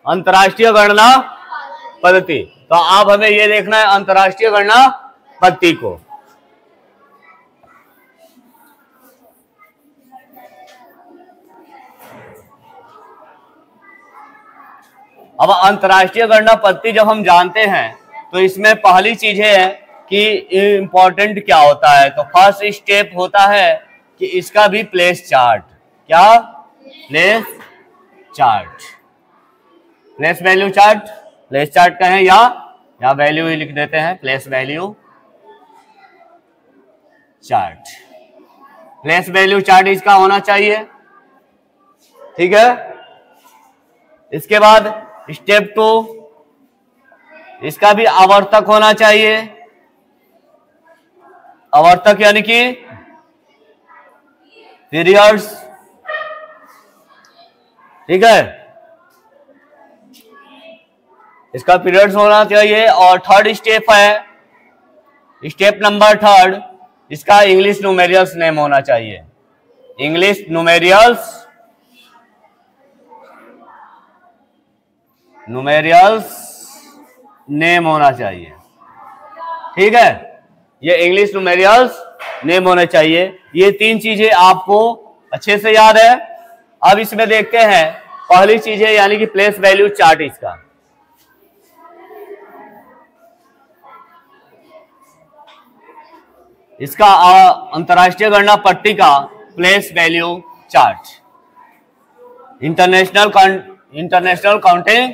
अंतरराष्ट्रीय गणना पद्धति। तो अब हमें ये देखना है अंतरराष्ट्रीय गणना पद्धति को। अब अंतरराष्ट्रीय गणना पद्धति जब हम जानते हैं तो इसमें पहली चीज है कि इंपॉर्टेंट क्या होता है। तो फर्स्ट स्टेप होता है कि इसका भी प्लेस चार्ट। क्या? Place chart, place value chart. Place chart कहें या वैल्यू ही लिख देते हैं, place value chart. Place value chart इसका होना चाहिए, ठीक है। इसके बाद स्टेप 2, इसका भी आवर्तक होना चाहिए। आवर्तक यानी कि पीरियड्स, ठीक है, इसका पीरियड्स होना चाहिए। और थर्ड स्टेप है, स्टेप नंबर 3, इसका इंग्लिश न्यूमेरियल्स नेम होना चाहिए। इंग्लिश न्यूमेरियल्स नेम होना चाहिए, ठीक है। ये इंग्लिश न्यूमेरियल्स नेम होने चाहिए। ये 3 चीजें आपको अच्छे से याद है। अब इसमें देखते हैं पहली चीज है यानी कि प्लेस वैल्यू चार्ट। इसका अंतरराष्ट्रीय गणना पट्टी का place value chart, international counting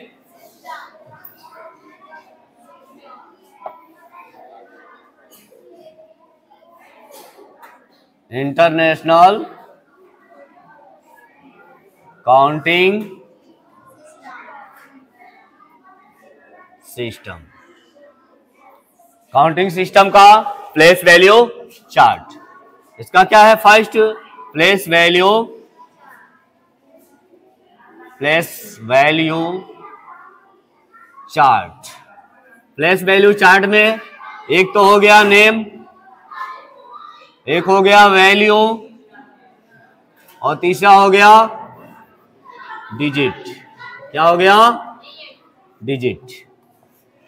international counting system, counting system का प्लेस वैल्यू चार्ट। इसका क्या है? First place value chart. Place value chart में एक तो हो गया नेम, एक हो गया वैल्यू और तीसरा हो गया डिजिट। क्या हो गया? डिजिट।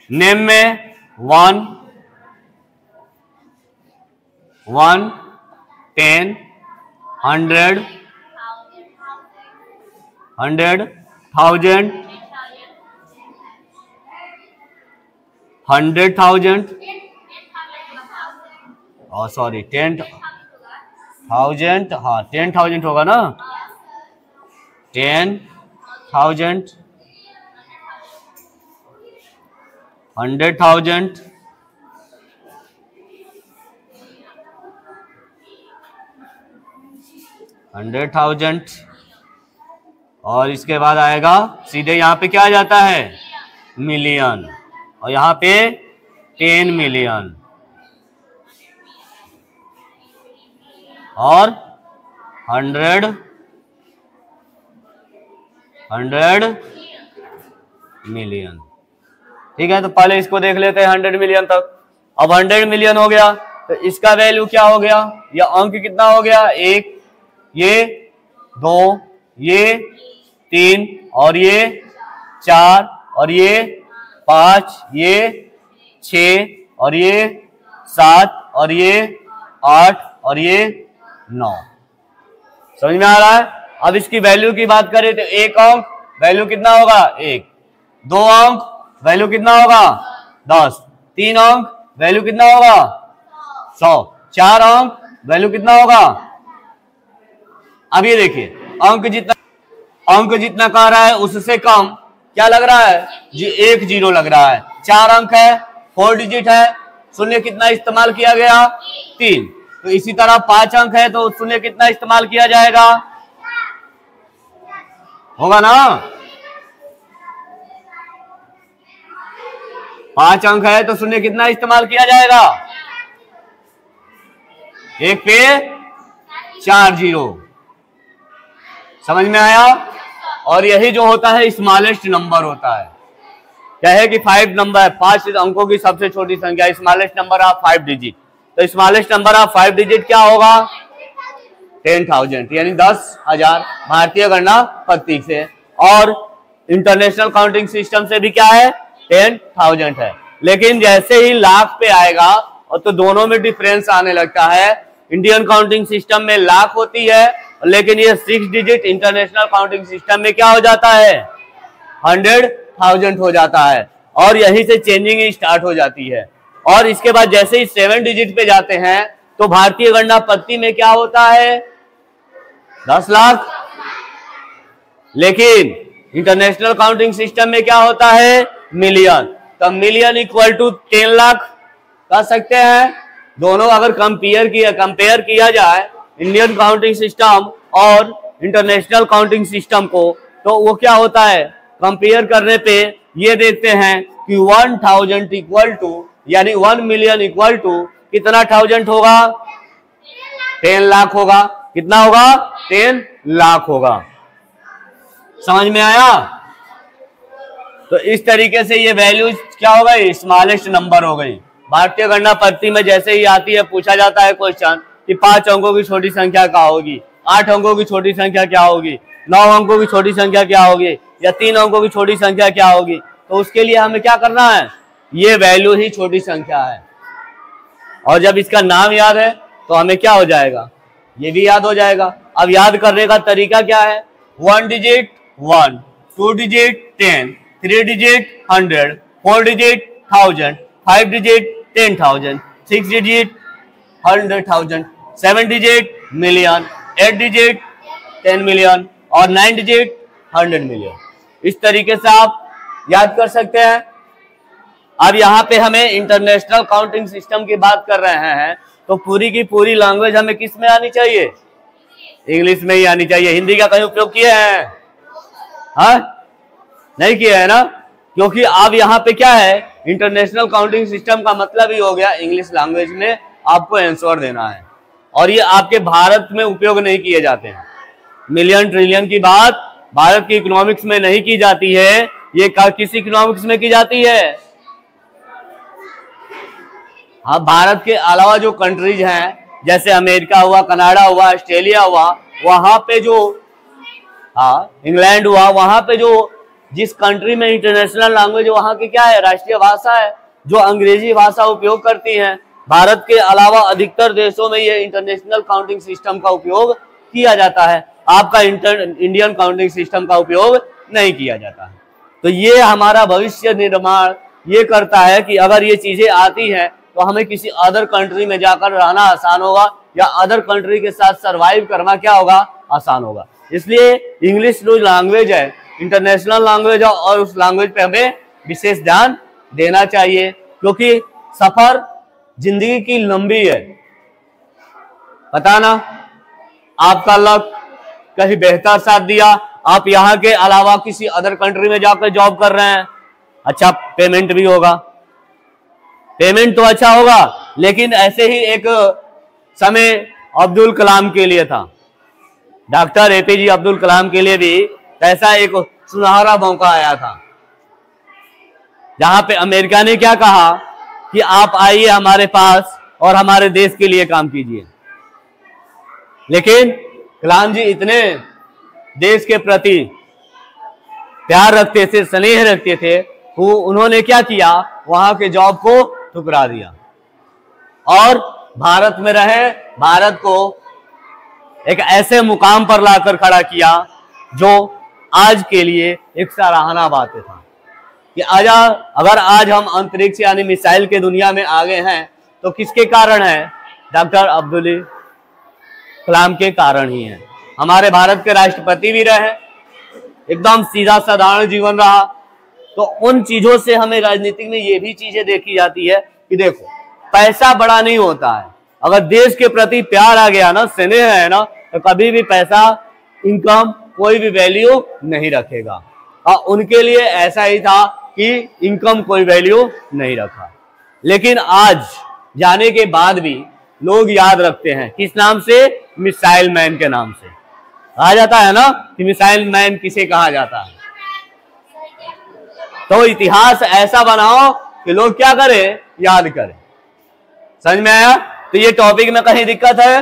नेम में 1, 10, 100, 1000, 100,000 और सॉरी 10,000, हाँ 10,000 होगा ना, 10,000, 100,000, 100,000 और इसके बाद आएगा सीधे यहाँ पे क्या आ जाता है? मिलियन। और यहाँ पे 10 मिलियन और 100 मिलियन। ठीक है, तो पहले इसको देख लेते हैं 100 मिलियन तक। अब 100 मिलियन हो गया तो इसका वैल्यू क्या हो गया? या अंक कितना हो गया? 1, ये 2, ये 3 और ये 4 और ये 5, ये 6 और ये 7 और ये 8 और ये 9। समझ में आ रहा है? अब इसकी वैल्यू की बात करें तो एक अंक वैल्यू कितना होगा? 1, 2 अंक वैल्यू कितना होगा? 10, 3 अंक वैल्यू कितना होगा? 100, 4 अंक वैल्यू कितना होगा? अब ये देखिए अंक जितना कह रहा है उससे कम क्या लग रहा है जी? 1 0 लग रहा है। 4 अंक है, 4 डिजिट है, शून्य कितना इस्तेमाल किया गया? 3। तो इसी तरह 5 अंक है तो शून्य कितना इस्तेमाल किया जाएगा? होगा ना? 5 अंक है तो शून्य कितना इस्तेमाल किया जाएगा? 1 पे 4 0। समझ में आया? और यही जो होता है स्मॉलेस्ट नंबर होता है। क्या है कि 5 नंबर, 5 अंकों की सबसे छोटी संख्या, स्मॉलेस्ट नंबर ऑफ 5 डिजिट। तो स्मॉलेस्ट नंबर ऑफ 5 डिजिट क्या होगा? 10,000 यानी 10,000 भारतीय गणना पद्धति से। और इंटरनेशनल काउंटिंग सिस्टम से भी क्या है 10,000 है। लेकिन जैसे ही लाख पे आएगा और तो दोनों में डिफरेंस आने लगता है। इंडियन काउंटिंग सिस्टम में लाख होती है, लेकिन ये 6 डिजिट इंटरनेशनल काउंटिंग सिस्टम में क्या हो जाता है 100,000 हो जाता है, और यहीं से चेंजिंग स्टार्ट हो जाती है। और इसके बाद जैसे ही 7 डिजिट पे जाते हैं तो भारतीय गणना पद्धति में क्या होता है 10 लाख, लेकिन इंटरनेशनल काउंटिंग सिस्टम में क्या होता है मिलियन। तो मिलियन इक्वल टू 10 लाख कह सकते हैं। दोनों अगर कंपेयर किया जाए इंडियन काउंटिंग सिस्टम और इंटरनेशनल काउंटिंग सिस्टम को, तो वो क्या होता है कंपेयर करने पे ये देखते हैं कि 1000 इक्वल टू यानी 1 मिलियन इक्वल टू कितना 1000 होगा 10 लाख होगा। कितना होगा 10 लाख होगा। समझ में आया? तो इस तरीके से ये वैल्यू क्या हो गई स्मॉलेस्ट नंबर हो गई। भारतीय गणना पद्धति में जैसे ही आती है पूछा जाता है क्वेश्चन कि 5 अंकों की छोटी संख्या क्या होगी, 8 अंकों की छोटी संख्या क्या होगी, 9 अंकों की छोटी संख्या क्या होगी, या 3 अंकों की छोटी संख्या क्या होगी। तो उसके लिए हमें क्या करना है ये वैल्यू ही छोटी संख्या है, और जब इसका नाम याद है तो हमें क्या हो जाएगा ये भी याद हो जाएगा। अब याद करने का तरीका क्या है 1 digit 1, 2 digit 10, 3 digit 100, 4 digit 1000, 5 digit 10,000, 6 digit 100,000, 7 digit million, 8 digit 10 million और 9 डिजिट 100 मिलियन। इस तरीके से आप याद कर सकते हैं। अब यहाँ पे हमें इंटरनेशनल काउंटिंग सिस्टम की बात कर रहे हैं, तो पूरी की पूरी लैंग्वेज हमें किस में आनी चाहिए इंग्लिश में ही आनी चाहिए। हिंदी का कहीं उपयोग किए हैं हाँ नहीं किया है ना, क्योंकि अब यहाँ पे क्या है इंटरनेशनल काउंटिंग सिस्टम का मतलब ही हो गया इंग्लिश लैंग्वेज में आपको आंसर देना है, और ये आपके भारत में उपयोग नहीं किए जाते हैं। मिलियन ट्रिलियन की बात भारत की इकोनॉमिक्स में नहीं की जाती है, ये किस इकोनॉमिक्स में की जाती है हाँ भारत के अलावा जो कंट्रीज हैं जैसे अमेरिका हुआ, कनाडा हुआ, ऑस्ट्रेलिया हुआ, वहां पे जो इंग्लैंड हुआ, वहां पे जो जिस कंट्री में इंटरनेशनल लैंग्वेज वहां की क्या है राष्ट्रीय भाषा है जो अंग्रेजी भाषा उपयोग करती हैं। भारत के अलावा अधिकतर देशों में ये इंटरनेशनल काउंटिंग सिस्टम का उपयोग किया जाता है। आपका इंडियन काउंटिंग सिस्टम का उपयोग नहीं किया जाता है। तो ये हमारा भविष्य निर्माण ये करता है कि अगर ये चीजें आती हैं तो हमें किसी अदर कंट्री में जाकर रहना आसान होगा, या अदर कंट्री के साथ सरवाइव करना क्या होगा आसान होगा। इसलिए इंग्लिश जो लैंग्वेज है इंटरनेशनल लैंग्वेज है, और उस लैंग्वेज पे हमें विशेष ध्यान देना चाहिए, क्योंकि सफर जिंदगी की लंबी है। पता ना आपका लक कहीं बेहतर साथ दिया, आप यहाँ के अलावा किसी अदर कंट्री में जाकर जॉब कर रहे हैं, अच्छा पेमेंट भी होगा, पेमेंट तो अच्छा होगा, लेकिन ऐसे ही एक समय अब्दुल कलाम के लिए था, डॉक्टर एपीजे अब्दुल कलाम के लिए भी ऐसा एक सुनहरा मौका आया था, जहां पे अमेरिका ने क्या कहा कि आप आइए हमारे पास और हमारे देश के लिए काम कीजिए। लेकिन कलाम जी इतने देश के प्रति प्यार रखते थे, स्नेह रखते थे, वो उन्होंने क्या किया वहां के जॉब को ठुकरा दिया और भारत में रहे, भारत को एक ऐसे मुकाम पर लाकर खड़ा किया जो आज के लिए एक सराहना बात था कि अगर आज हम अंतरिक्ष यानी मिसाइल के दुनिया में आगे हैं तो किसके कारण है डॉक्टर अब्दुल कलाम के कारण ही है। हमारे भारत के राष्ट्रपति भी रहे, एकदम सीधा साधारण जीवन रहा। तो उन चीजों से हमें राजनीति में ये भी चीजें देखी जाती है कि देखो पैसा बड़ा नहीं होता है, अगर देश के प्रति प्यार आ गया ना, स्नेह है ना, तो कभी भी पैसा इनकम कोई भी वैल्यू नहीं रखेगा। और उनके लिए ऐसा ही था कि इनकम कोई वैल्यू नहीं रखा। लेकिन आज जाने के बाद भी लोग याद रखते हैं किस नाम से, मिसाइल मैन के नाम से कहा जाता है ना कि मिसाइल मैन किसे कहा जाता है। तो इतिहास ऐसा बनाओ कि लोग क्या करें, याद करें। समझ में आया? तो ये टॉपिक में कहीं दिक्कत है?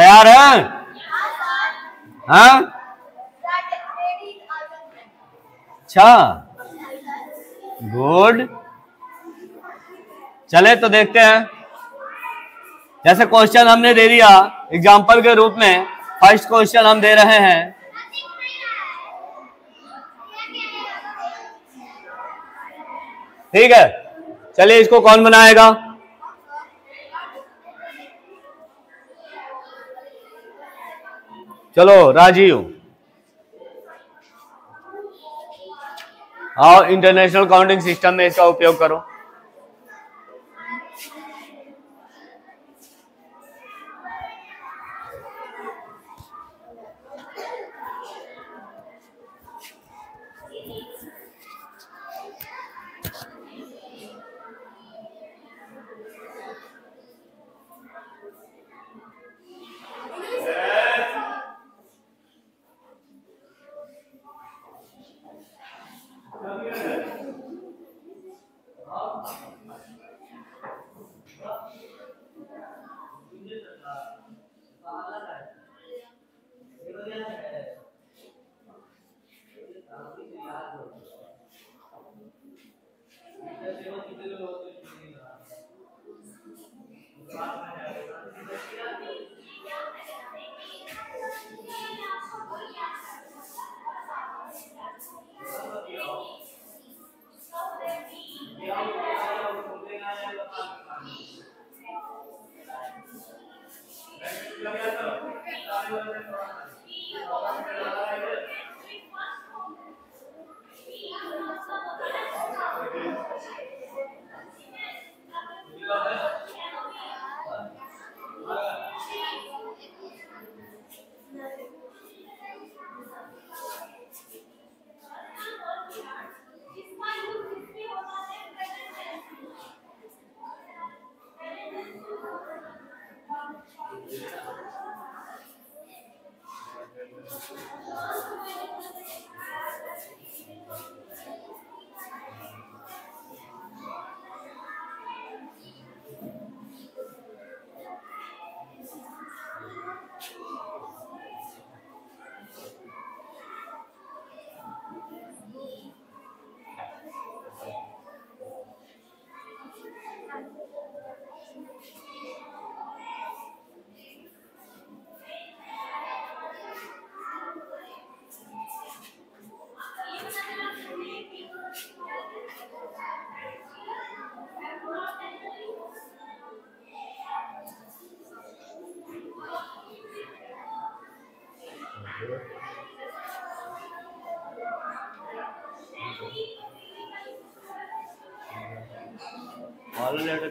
तैयार है? हाँ, अच्छा, गुड। चले तो देखते हैं। जैसे क्वेश्चन हमने दे दिया एग्जाम्पल के रूप में, फर्स्ट क्वेश्चन हम दे रहे हैं। ठीक है, चलिए इसको कौन बनाएगा? चलो राजीव, आओ इंटरनेशनल काउंटिंग सिस्टम में इसका उपयोग करो।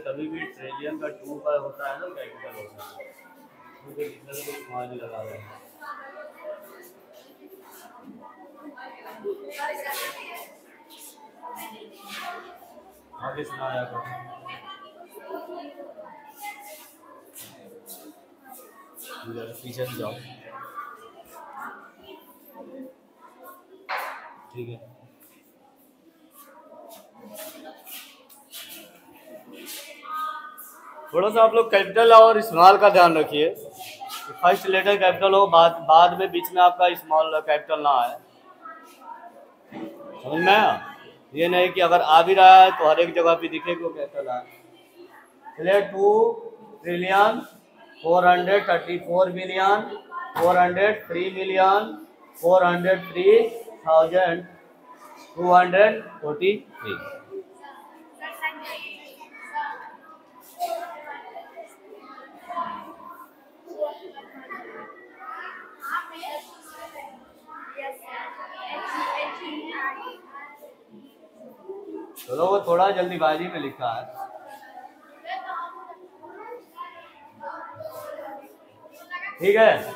कभी भी ट्रिलियन का 2 का होता है ना, कैपिटल होता है, क्योंकि इतना तो स्मॉल लगा रहे हैं। आगे सुनाया करो। पीछे से जाओ, ठीक है। थोड़ा सा आप लोग कैपिटल और स्मॉल का ध्यान रखिए, फर्स्ट लेटर कैपिटल हो, बाद में बीच में आपका स्मॉल कैपिटल ना आए, समझ में आया? ये नहीं कि अगर आ भी रहा है तो हर एक जगह पे दिखे को कैपिटल आए। चलिए 2 ट्रिलियन 434 बिलियन 403 मिलियन 403,243। चलो वो थोड़ा जल्दीबाजी में लिखा है। ठीक है,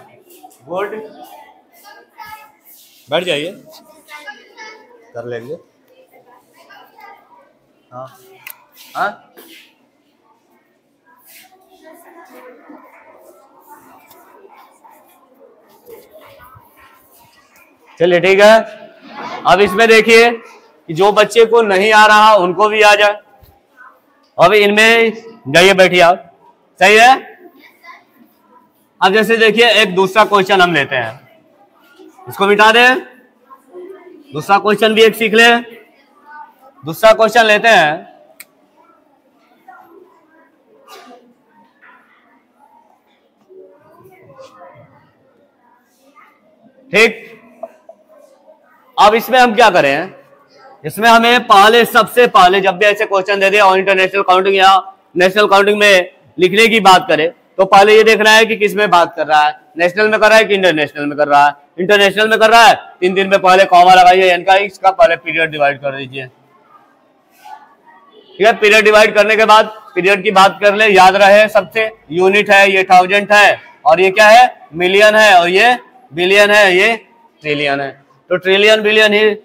गुड, बैठ जाइए, कर लेंगे। हाँ हाँ, चलिए ठीक है। अब इसमें देखिए कि जो बच्चे को नहीं आ रहा उनको भी आ जाए। अब इनमें जाइए, बैठिए आप, सही है। अब जैसे देखिए एक दूसरा क्वेश्चन हम लेते हैं, इसको मिटा दें, दूसरा क्वेश्चन भी एक सीख ले। दूसरा क्वेश्चन लेते हैं, ठीक। अब इसमें हम क्या करें, इसमें हमें पहले सबसे पहले जब भी ऐसे क्वेश्चन दे दे और इंटरनेशनल काउंटिंग या नेशनल काउंटिंग में लिखने की बात करें तो पहले ये देखना है कि किस में बात कर रहा है, नेशनल में कर रहा है कि इंटरनेशनल में कर रहा है। इंटरनेशनल में कर रहा है 3 में पहले कॉमा लगाइए, इनका इसका पहले पीरियड डिवाइड कर दीजिए, ठीक है। पीरियड डिवाइड करने के बाद पीरियड की बात कर ले, याद रहे सबसे यूनिट है, ये 1000 है, और ये क्या है, मिलियन है, और ये बिलियन है, ये ट्रिलियन है। तो ट्रिलियन बिलियन ही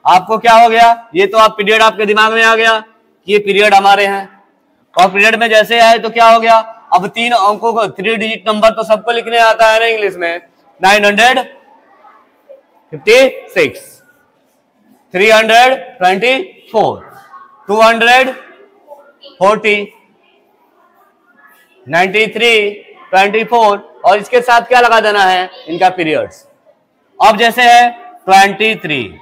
आपको क्या हो गया, ये तो आप पीरियड आपके दिमाग में आ गया कि ये पीरियड हमारे हैं, और पीरियड में जैसे आए तो क्या हो गया, अब 3 अंकों को 3 डिजिट नंबर तो सबको लिखने आता है ना इंग्लिश में, 956, 324, 240, 93, 24, और इसके साथ क्या लगा देना है, इनका पीरियड्स। अब जैसे है 23,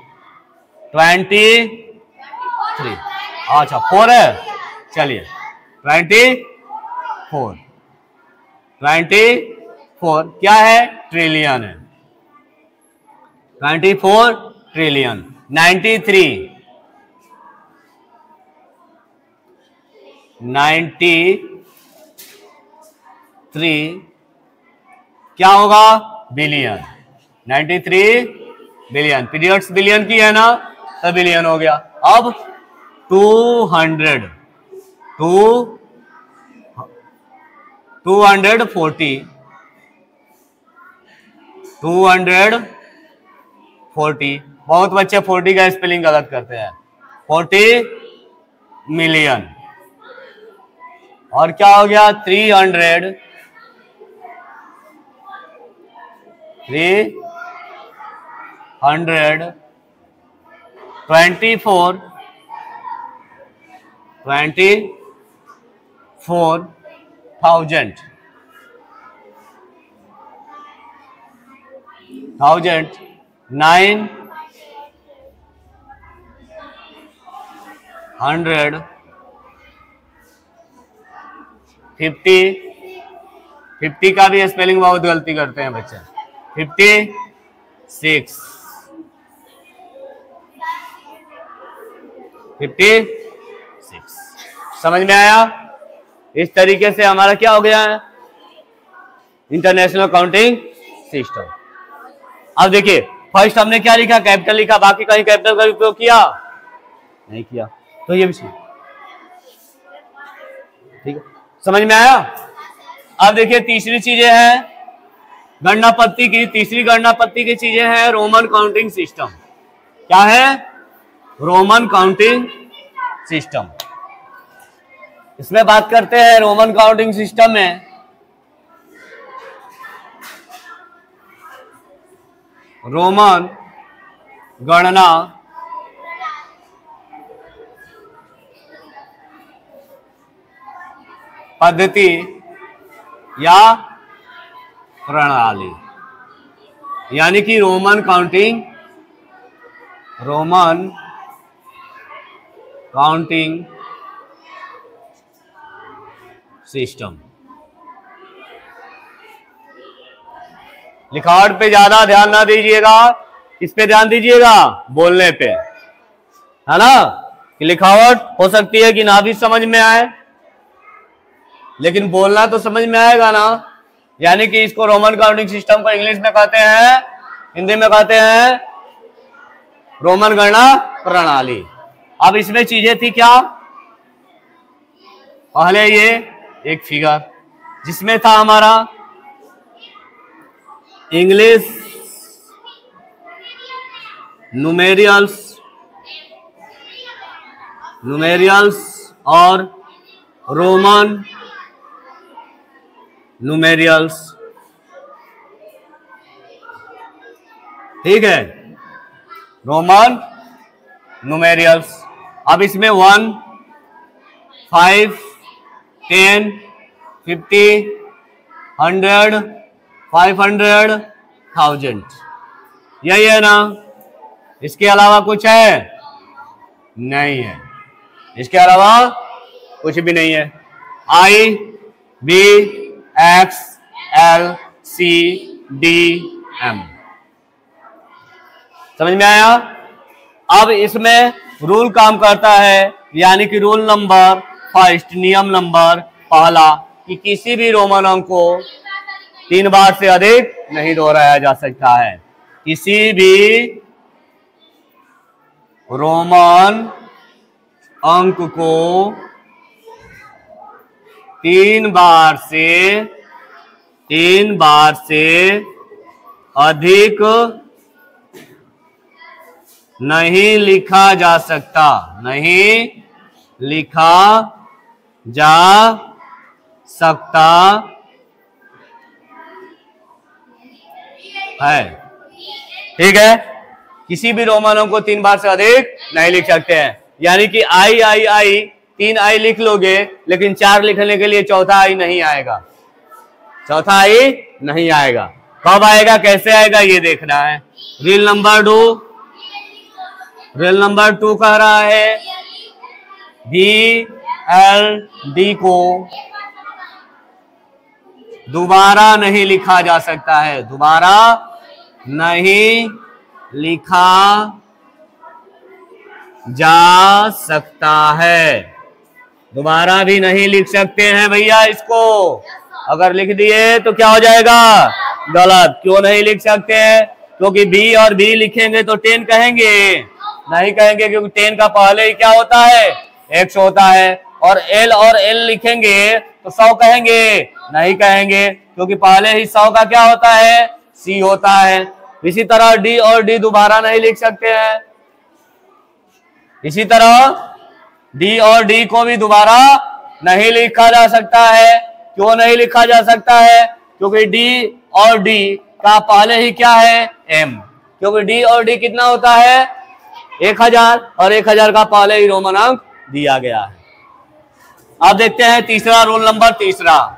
अच्छा 4 है, चलिए 24 क्या है, ट्रिलियन है, 24 ट्रिलियन। 93 क्या होगा, बिलियन। 93 बिलियन, पीरियड्स बिलियन की है ना, तो बिलियन हो गया। अब 240, 240, बहुत बच्चे 40 का स्पेलिंग गलत करते हैं, 40 मिलियन। और क्या हो गया, 324, 50 का भी स्पेलिंग बहुत गलती करते हैं बच्चे, 56, 56। समझ में आया? इस तरीके से हमारा क्या हो गया है, इंटरनेशनल काउंटिंग सिस्टम। अब देखिए फर्स्ट हमने क्या लिखा, कैपिटल लिखा, बाकी कहीं कैपिटल का उपयोग किया नहीं किया, तो ये भी ठीक है। समझ में आया? अब देखिए तीसरी चीजें हैं गणना पद्धति की, तीसरी गणना पद्धति की चीजें हैं रोमन काउंटिंग सिस्टम। क्या है? Roman counting system. इसमें बात करते हैं रोमन काउंटिंग सिस्टम में रोमन गणना पद्धति या प्रणाली, यानी कि रोमन काउंटिंग सिस्टम। लिखावट पे ज्यादा ध्यान ना दीजिएगा, इस पे ध्यान दीजिएगा, बोलने पे, है ना। कि लिखावट हो सकती है कि ना भी समझ में आए, लेकिन बोलना तो समझ में आएगा ना। यानी कि इसको रोमन काउंटिंग सिस्टम को इंग्लिश में कहते हैं, हिंदी में कहते हैं रोमन गणना प्रणाली। अब इसमें चीजें थी क्या, पहले ये एक फिगर जिसमें था हमारा इंग्लिश न्यूमेरियल्स और रोमन न्यूमेरियल्स, ठीक है, रोमन न्यूमेरियल्स। अब इसमें 1, 5, 10, 50, 100, 500,000, यही है ना? इसके अलावा कुछ है? नहीं है, इसके अलावा कुछ भी नहीं है। I, B, X, L, C, D, M, समझ में आया? अब इसमें रूल काम करता है, यानी कि रूल नंबर फर्स्ट, नियम नंबर पहला, कि किसी भी रोमन अंक को 3 बार से अधिक नहीं दोहराया जा सकता है। किसी भी रोमन अंक को 3 बार से अधिक नहीं लिखा जा सकता, नहीं लिखा जा सकता है। ठीक है, किसी भी रोमन अंक को 3 बार से अधिक नहीं लिख सकते हैं, यानी कि आई आई आई 3 आई लिख लोगे, लेकिन 4 लिखने के लिए चौथा आई नहीं आएगा, चौथा आई नहीं आएगा। कब आएगा, कैसे आएगा, ये देखना है। रील नंबर 2 कह रहा है VLD को दोबारा नहीं लिखा जा सकता है, दोबारा नहीं लिखा जा सकता है, दोबारा भी नहीं लिख सकते हैं भैया इसको। अगर लिख दिए तो क्या हो जाएगा, गलत। क्यों नहीं लिख सकते हैं? क्योंकि B और B लिखेंगे तो 10 कहेंगे, नहीं कहेंगे, क्योंकि 10 का पहले ही क्या होता है, X होता है। और L और L लिखेंगे तो 100 कहेंगे, नहीं कहेंगे, क्योंकि पहले ही 100 का क्या होता है, C होता है। इसी तरह D और D दोबारा नहीं लिख सकते हैं, इसी तरह D और D को भी दोबारा नहीं लिखा जा सकता है। क्यों नहीं लिखा जा सकता है? क्योंकि D और D का पहले ही क्या है, M, क्योंकि D और D कितना होता है, 1000, और 1000 का पहले ही रोमन अंक दिया गया है। अब देखते हैं तीसरा, रूल नंबर तीसरा।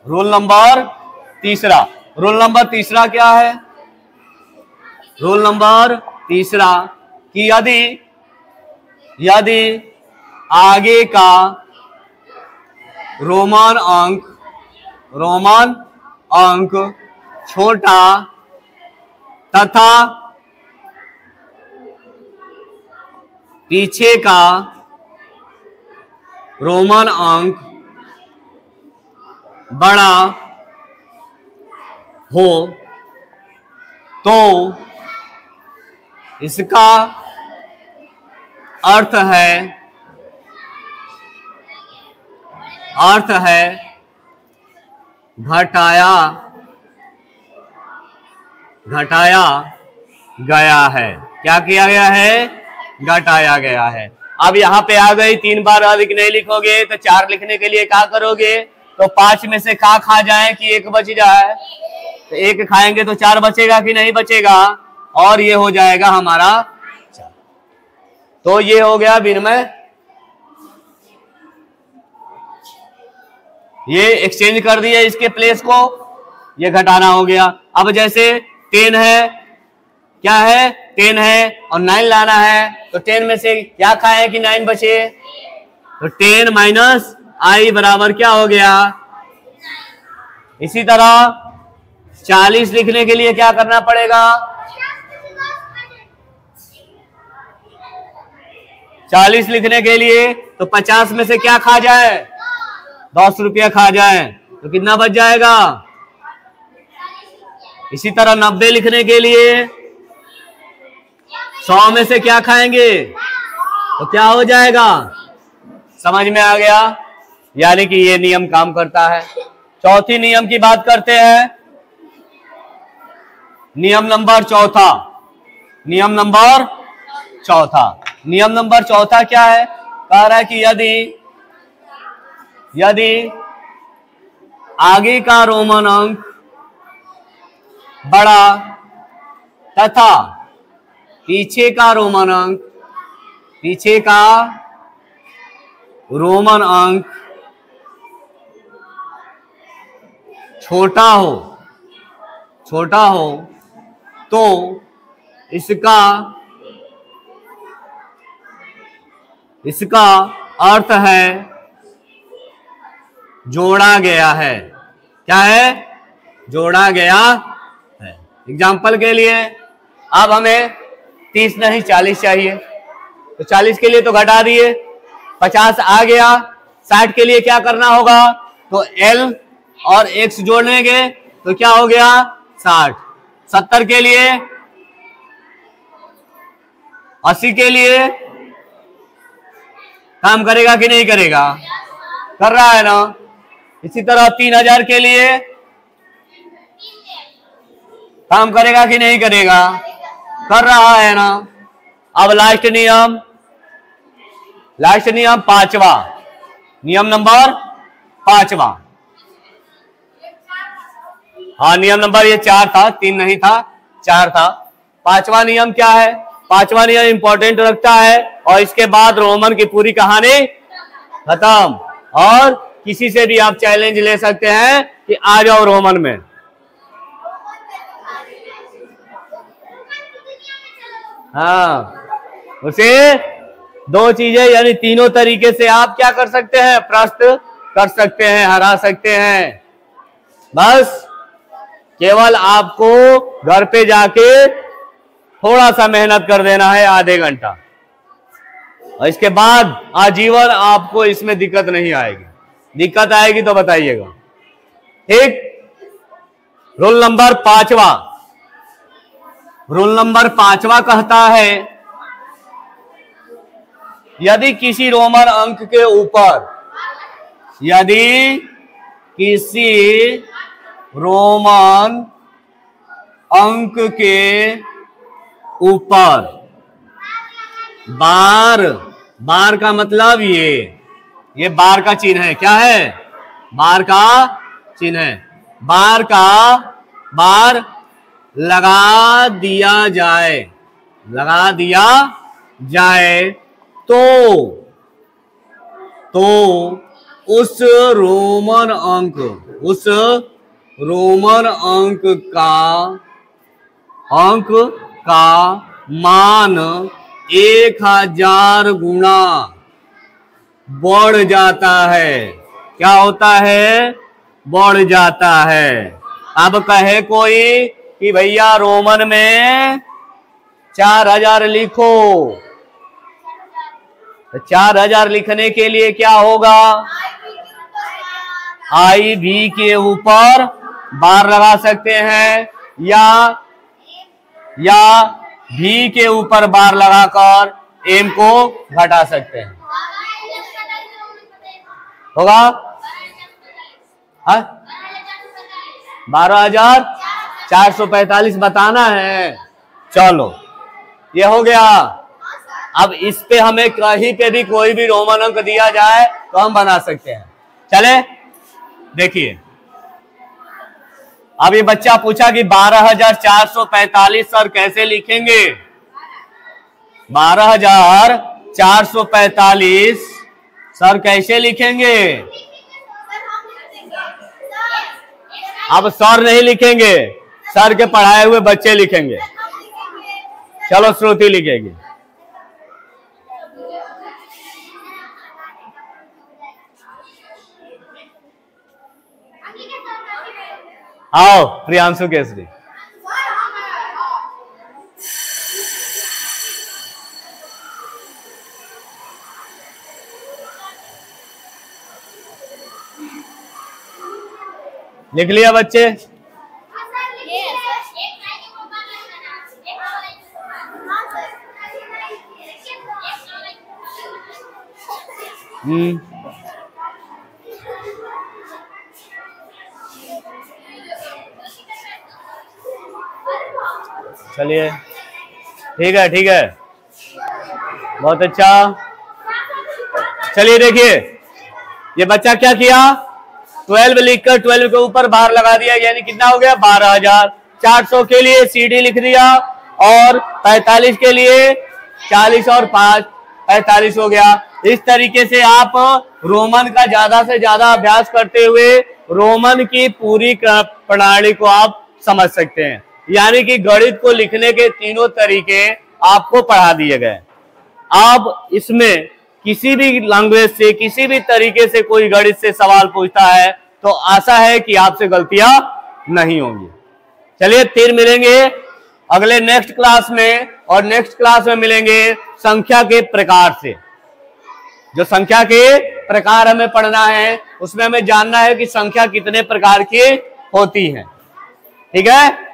रूल नंबर तीसरा क्या है? रूल नंबर तीसरा कि यदि आगे का रोमन अंक छोटा तथा पीछे का रोमन अंक बड़ा हो तो इसका अर्थ है घटाया गया है। क्या किया गया है? घटाया गया है। अब यहाँ पे आ गई, 3 बार अधिक नहीं लिखोगे तो 4 लिखने के लिए क्या करोगे, तो 5 में से खा जाए कि 1 बच जाए, तो 1 खाएंगे तो 4 बचेगा कि नहीं बचेगा, और ये हो जाएगा हमारा 4। तो ये हो गया विनिमय, ये एक्सचेंज कर दिया इसके प्लेस को, ये घटाना हो गया। अब जैसे 10 है, क्या है, 10 है और 9 लाना है, तो 10 में से क्या खाए कि 9 बचे, तो 10 माइनस आई बराबर क्या हो गया। इसी तरह 40 लिखने के लिए क्या करना पड़ेगा, 40 लिखने के लिए तो 50 में से क्या खा जाए, 10 रुपया खा जाए, तो कितना बच जाएगा। इसी तरह 90 लिखने के लिए 100 में से क्या खाएंगे, तो क्या हो जाएगा। समझ में आ गया, यानी कि ये नियम काम करता है। चौथी नियम की बात करते हैं, नियम नंबर चौथा। नियम नंबर चौथा क्या है, कह रहा है कि यदि आगे का रोमन अंक बड़ा तथा पीछे का रोमन अंक छोटा हो तो इसका अर्थ है जोड़ा गया है। क्या है? जोड़ा गया है। एग्जाम्पल के लिए अब हमें 30 नहीं 40 चाहिए, तो 40 के लिए तो घटा दिए, 50 आ गया। 60 के लिए क्या करना होगा? तो L और X जोड़ेंगे तो क्या हो गया? 60। 70 के लिए, 80 के लिए काम करेगा कि नहीं करेगा? कर रहा है ना। इसी तरह 3000 के लिए काम करेगा कि नहीं करेगा? कर रहा है ना। अब लास्ट नियम पांचवा, नियम नंबर पांचवा। हाँ, नियम नंबर ये 4 था, 3 नहीं था, 4 था। पांचवा नियम क्या है? पांचवा नियम इंपॉर्टेंट रखता है और इसके बाद रोमन की पूरी कहानी खत्म। और किसी से भी आप चैलेंज ले सकते हैं कि आ जाओ रोमन में। हाँ, उसे 2 चीजें यानी तीनों तरीके से आप क्या कर सकते हैं? प्रश्न कर सकते हैं, हरा सकते हैं। बस केवल आपको घर पे जाके थोड़ा सा मेहनत कर देना है, आधे घंटा, और इसके बाद आजीवन आपको इसमें दिक्कत नहीं आएगी। दिक्कत आएगी तो बताइएगा। ठीक। रूल नंबर 5वां, रूल नंबर 5वां कहता है यदि किसी रोमन अंक के ऊपर, यदि किसी रोमन अंक के ऊपर बार का मतलब ये बार का चिन्ह है। क्या है? बार का चिन्ह है। बार लगा दिया जाए तो उस रोमन अंक का मान 1000 गुना बढ़ जाता है। क्या होता है? बढ़ जाता है। अब कहे कोई कि भैया रोमन में 4000 लिखो, तो 4000 लिखने के लिए क्या होगा? आई भी के ऊपर बार लगा सकते हैं या भी के ऊपर बार लगाकर एम को घटा सकते हैं। होगा? 12445 बताना है। चलो, ये हो गया। अब इस पे हमें कहीं पे भी कोई भी रोमन अंक दिया जाए तो हम बना सकते हैं। चले देखिए, अब ये बच्चा पूछा कि 12445 सर कैसे लिखेंगे? 12445 सर कैसे लिखेंगे? अब सर नहीं लिखेंगे, सर के पढ़ाए हुए बच्चे लिखेंगे। चलो, श्रुति लिखेगी। आओ प्रियांशु केसरी। लिख लिया बच्चे? चलिए, ठीक है, ठीक है, बहुत अच्छा। चलिए देखिए, ये बच्चा क्या किया? 12 लिखकर 12 के ऊपर बार लगा दिया, यानी कितना हो गया? 12400 के लिए CD लिख दिया और 45 के लिए 40 और 5 45 हो गया। इस तरीके से आप रोमन का ज्यादा से ज्यादा अभ्यास करते हुए रोमन की पूरी प्रणाली को आप समझ सकते हैं। यानी कि गणित को लिखने के तीनों तरीके आपको पढ़ा दिए गए। आप इसमें किसी भी लैंग्वेज से, किसी भी तरीके से कोई गणित से सवाल पूछता है तो आशा है कि आपसे गलतियां नहीं होंगी। चलिए फिर मिलेंगे अगले नेक्स्ट क्लास में, और नेक्स्ट क्लास में मिलेंगे संख्या के प्रकार से। जो संख्या के प्रकार हमें पढ़ना है उसमें हमें जानना है कि संख्या कितने प्रकार की होती है। ठीक है।